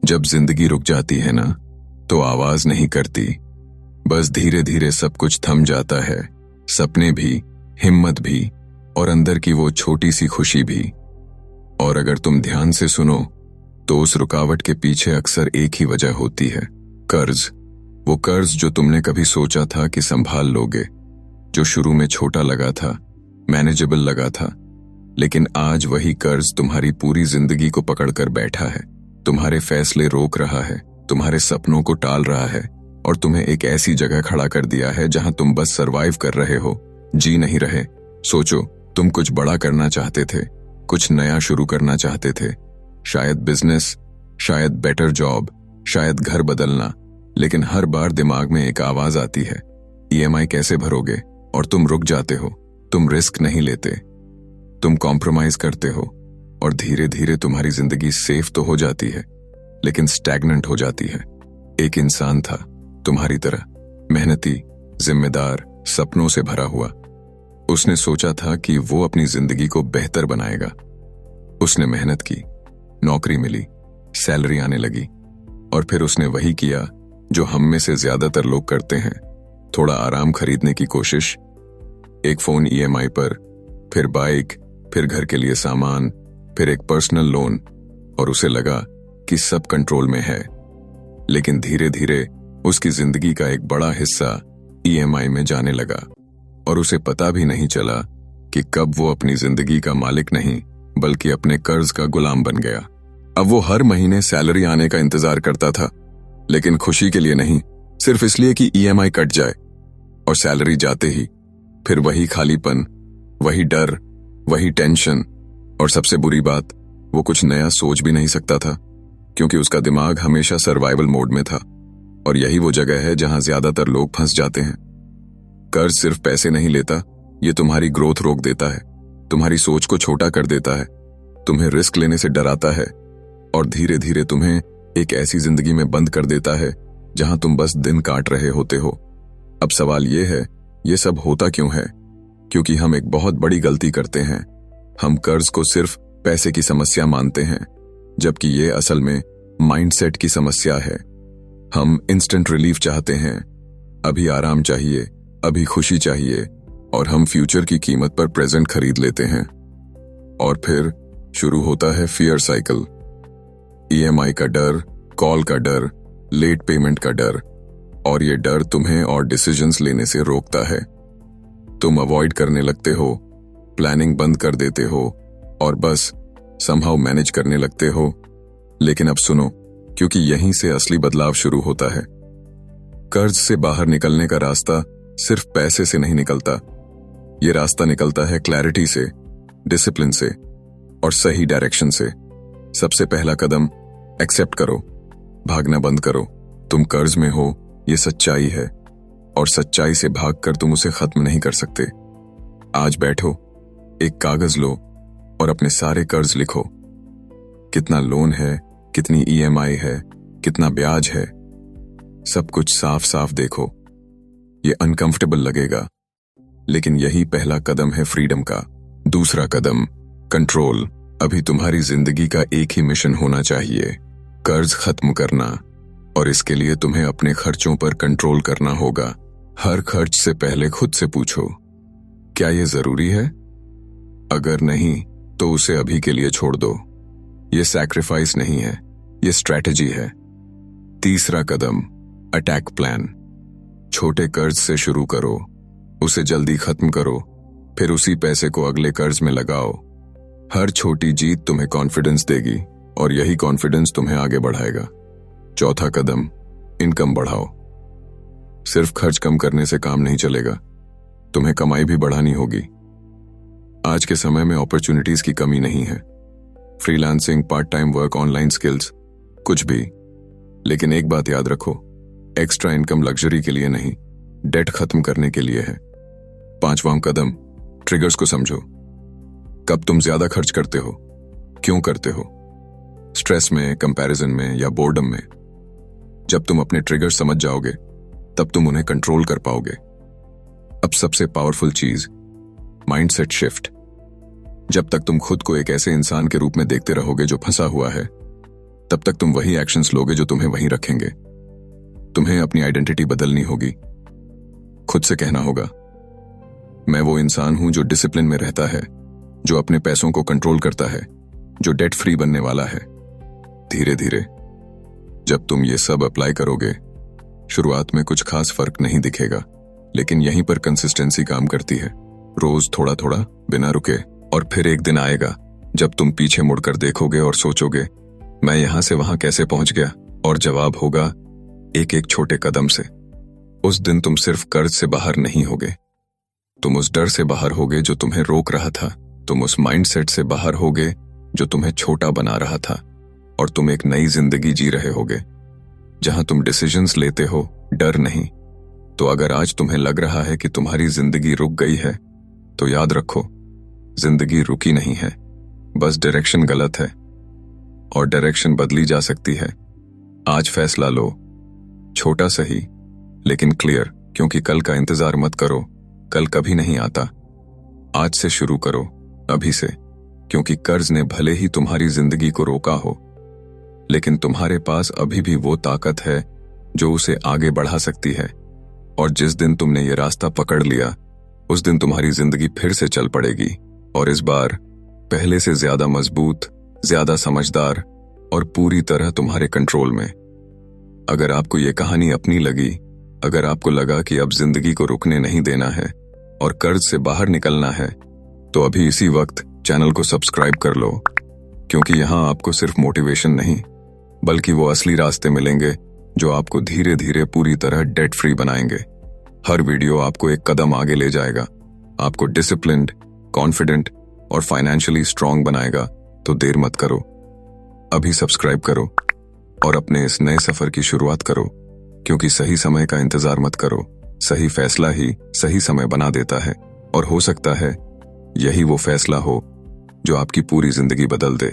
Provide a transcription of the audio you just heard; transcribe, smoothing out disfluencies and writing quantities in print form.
जब जिंदगी रुक जाती है ना, तो आवाज नहीं करती, बस धीरे धीरे सब कुछ थम जाता है। सपने भी, हिम्मत भी, और अंदर की वो छोटी सी खुशी भी। और अगर तुम ध्यान से सुनो तो उस रुकावट के पीछे अक्सर एक ही वजह होती है, कर्ज। वो कर्ज जो तुमने कभी सोचा था कि संभाल लोगे, जो शुरू में छोटा लगा था, मैनेजेबल लगा था, लेकिन आज वही कर्ज तुम्हारी पूरी जिंदगी को पकड़कर बैठा है, तुम्हारे फैसले रोक रहा है, तुम्हारे सपनों को टाल रहा है, और तुम्हें एक ऐसी जगह खड़ा कर दिया है जहां तुम बस सरवाइव कर रहे हो, जी नहीं रहे। सोचो, तुम कुछ बड़ा करना चाहते थे, कुछ नया शुरू करना चाहते थे, शायद बिजनेस, शायद बेटर जॉब, शायद घर बदलना, लेकिन हर बार दिमाग में एक आवाज आती है, ईएमआई कैसे भरोगे? और तुम रुक जाते हो। तुम रिस्क नहीं लेते, तुम कॉम्प्रोमाइज करते हो, और धीरे धीरे तुम्हारी जिंदगी सेफ तो हो जाती है, लेकिन स्टैग्नेंट हो जाती है। एक इंसान था तुम्हारी तरह, मेहनती, जिम्मेदार, सपनों से भरा हुआ। उसने सोचा था कि वो अपनी जिंदगी को बेहतर बनाएगा। उसने मेहनत की, नौकरी मिली, सैलरी आने लगी, और फिर उसने वही किया जो हम में से ज्यादातर लोग करते हैं, थोड़ा आराम खरीदने की कोशिश, एक फोन ईएमआई पर, फिर बाइक, फिर घर के लिए सामान, फिर एक पर्सनल लोन, और उसे लगा कि सब कंट्रोल में है। लेकिन धीरे धीरे उसकी जिंदगी का एक बड़ा हिस्सा ईएमआई में जाने लगा, और उसे पता भी नहीं चला कि कब वो अपनी जिंदगी का मालिक नहीं बल्कि अपने कर्ज का गुलाम बन गया। अब वो हर महीने सैलरी आने का इंतजार करता था, लेकिन खुशी के लिए नहीं, सिर्फ इसलिए कि ईएमआई कट जाए। और सैलरी जाते ही फिर वही खालीपन, वही डर, वही टेंशन, और सबसे बुरी बात, वो कुछ नया सोच भी नहीं सकता था, क्योंकि उसका दिमाग हमेशा सर्वाइवल मोड में था। और यही वो जगह है जहां ज्यादातर लोग फंस जाते हैं। कर्ज सिर्फ पैसे नहीं लेता, ये तुम्हारी ग्रोथ रोक देता है, तुम्हारी सोच को छोटा कर देता है, तुम्हें रिस्क लेने से डराता है, और धीरे धीरे तुम्हें एक ऐसी जिंदगी में बंद कर देता है जहां तुम बस दिन काट रहे होते हो। अब सवाल ये है, ये सब होता क्यों है? क्योंकि हम एक बहुत बड़ी गलती करते हैं। हम कर्ज को सिर्फ पैसे की समस्या मानते हैं, जबकि ये असल में माइंडसेट की समस्या है। हम इंस्टेंट रिलीफ चाहते हैं, अभी आराम चाहिए, अभी खुशी चाहिए, और हम फ्यूचर की कीमत पर प्रेजेंट खरीद लेते हैं। और फिर शुरू होता है फियर साइकिल। ईएमआई का डर, कॉल का डर, लेट पेमेंट का डर, और ये डर तुम्हें और डिसीजंस लेने से रोकता है। तुम अवॉइड करने लगते हो, प्लानिंग बंद कर देते हो, और बस समहाउ मैनेज करने लगते हो। लेकिन अब सुनो, क्योंकि यहीं से असली बदलाव शुरू होता है। कर्ज से बाहर निकलने का रास्ता सिर्फ पैसे से नहीं निकलता, ये रास्ता निकलता है क्लैरिटी से, डिसिप्लिन से, और सही डायरेक्शन से। सबसे पहला कदम, एक्सेप्ट करो, भागना बंद करो। तुम कर्ज में हो, ये सच्चाई है, और सच्चाई से भागकर तुम उसे खत्म नहीं कर सकते। आज बैठो, एक कागज लो, और अपने सारे कर्ज लिखो। कितना लोन है, कितनी ईएमआई है, कितना ब्याज है, सब कुछ साफ साफ देखो। ये अनकंफर्टेबल लगेगा, लेकिन यही पहला कदम है फ्रीडम का। दूसरा कदम, कंट्रोल। अभी तुम्हारी जिंदगी का एक ही मिशन होना चाहिए, कर्ज खत्म करना। और इसके लिए तुम्हें अपने खर्चों पर कंट्रोल करना होगा। हर खर्च से पहले खुद से पूछो, क्या ये जरूरी है? अगर नहीं, तो उसे अभी के लिए छोड़ दो। ये सैक्रिफाइस नहीं है, ये स्ट्रैटेजी है। तीसरा कदम, अटैक प्लान। छोटे कर्ज से शुरू करो, उसे जल्दी खत्म करो, फिर उसी पैसे को अगले कर्ज में लगाओ। हर छोटी जीत तुम्हें कॉन्फिडेंस देगी, और यही कॉन्फिडेंस तुम्हें आगे बढ़ाएगा। चौथा कदम, इनकम बढ़ाओ। सिर्फ खर्च कम करने से काम नहीं चलेगा, तुम्हें कमाई भी बढ़ानी होगी। आज के समय में अपॉर्चुनिटीज की कमी नहीं है, freelancing, part time work, online skills, कुछ भी। लेकिन एक बात याद रखो, एक्स्ट्रा इनकम लग्जरी के लिए नहीं, डेट खत्म करने के लिए है। पांचवां कदम, ट्रिगर्स को समझो। कब तुम ज्यादा खर्च करते हो, क्यों करते हो? स्ट्रेस में, कंपैरिजन में, या बोर्डम में? जब तुम अपने ट्रिगर्स समझ जाओगे, तब तुम उन्हें कंट्रोल कर पाओगे। अब सबसे पावरफुल चीज, माइंडसेट शिफ्ट। जब तक तुम खुद को एक ऐसे इंसान के रूप में देखते रहोगे जो फंसा हुआ है, तब तक तुम वही एक्शंस लोगे जो तुम्हें वहीं रखेंगे। तुम्हें अपनी आइडेंटिटी बदलनी होगी। खुद से कहना होगा, मैं वो इंसान हूं जो डिसिप्लिन में रहता है, जो अपने पैसों को कंट्रोल करता है, जो डेट फ्री बनने वाला है। धीरे धीरे जब तुम ये सब अप्लाई करोगे, शुरुआत में कुछ खास फर्क नहीं दिखेगा, लेकिन यहीं पर कंसिस्टेंसी काम करती है। रोज थोड़ा थोड़ा, बिना रुके। और फिर एक दिन आएगा जब तुम पीछे मुड़कर देखोगे और सोचोगे, मैं यहां से वहां कैसे पहुंच गया? और जवाब होगा, एक एक छोटे कदम से। उस दिन तुम सिर्फ कर्ज से बाहर नहीं होगे, तुम उस डर से बाहर होगे जो तुम्हें रोक रहा था। तुम उस माइंडसेट से बाहर होगे जो तुम्हें छोटा बना रहा था। और तुम एक नई जिंदगी जी रहे होगे जहां तुम डिसीजंस लेते हो, डर नहीं। तो अगर आज तुम्हें लग रहा है कि तुम्हारी जिंदगी रुक गई है, तो याद रखो, जिंदगी रुकी नहीं है, बस डायरेक्शन गलत है। और डायरेक्शन बदली जा सकती है। आज फैसला लो, छोटा सही लेकिन क्लियर, क्योंकि कल का इंतजार मत करो, कल कभी नहीं आता। आज से शुरू करो, अभी से, क्योंकि कर्ज ने भले ही तुम्हारी जिंदगी को रोका हो, लेकिन तुम्हारे पास अभी भी वो ताकत है जो उसे आगे बढ़ा सकती है। और जिस दिन तुमने ये रास्ता पकड़ लिया, उस दिन तुम्हारी जिंदगी फिर से चल पड़ेगी, और इस बार पहले से ज्यादा मजबूत, ज्यादा समझदार और पूरी तरह तुम्हारे कंट्रोल में। अगर आपको ये कहानी अपनी लगी, अगर आपको लगा कि अब जिंदगी को रुकने नहीं देना है और कर्ज से बाहर निकलना है, तो अभी इसी वक्त चैनल को सब्सक्राइब कर लो, क्योंकि यहां आपको सिर्फ मोटिवेशन नहीं, बल्कि वो असली रास्ते मिलेंगे जो आपको धीरे धीरे पूरी तरह डेट फ्री बनाएंगे। हर वीडियो आपको एक कदम आगे ले जाएगा, आपको डिसिप्लिन्ड, कॉन्फिडेंट और फाइनेंशियली स्ट्रांग बनाएगा। तो देर मत करो, अभी सब्सक्राइब करो और अपने इस नए सफर की शुरुआत करो, क्योंकि सही समय का इंतजार मत करो, सही फैसला ही सही समय बना देता है। और हो सकता है यही वो फैसला हो जो आपकी पूरी जिंदगी बदल दे।